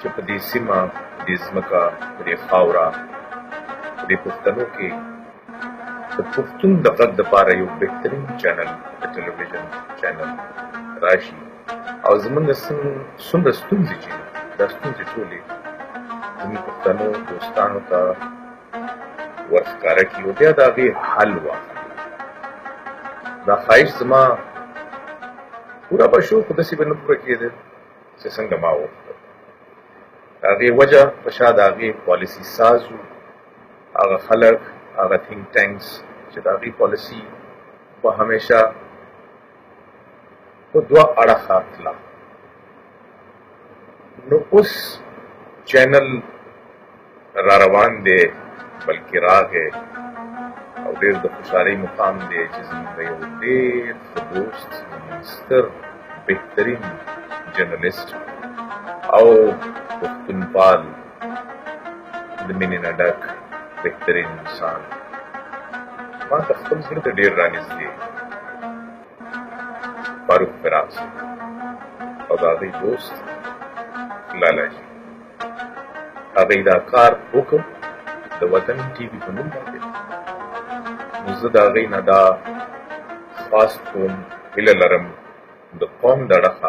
چې په دې سیمه په دې ځمکه په دې خاوره په دې پښتنو کې د پښتون د غږ دپاره یو بهترین چینل د ټلویزیون چینل راشي او زمونږ څومره ستونزې چې دا ستونزې ټولې زموږ پښتنو دوستانو ته ورښکاره کړي او بیا د هغې حل واخلي. دا خواهش زما پوره به شو خو داسې به نه پوره کېده چې څنګه ما وغوښتل. د هغې وجه په شا د هغې پالیسي ساز وو، هغه خلک هغه تھنک ټینکس چې د هغې پالیسي به همیشه په دوه اړخه تله. نو اوس چینل را روان دی بلکې راغی او ډېر د خوشحالۍ مقام دی چې زموږ یو ډېر ښه دوست ستر بهترین جرنلسټ او پښتونپال د مینې نه ډک بهترین انسان ما ته خپل زړه ته ډېر رانږدې فاروق فراز او د هغې دوست لالاجي. هغې دا کار وکړ د وطن ټي وي په نوم باندې. نو زه د هغې نه دا خواست کوم، هیله لرم د قوم د اړخه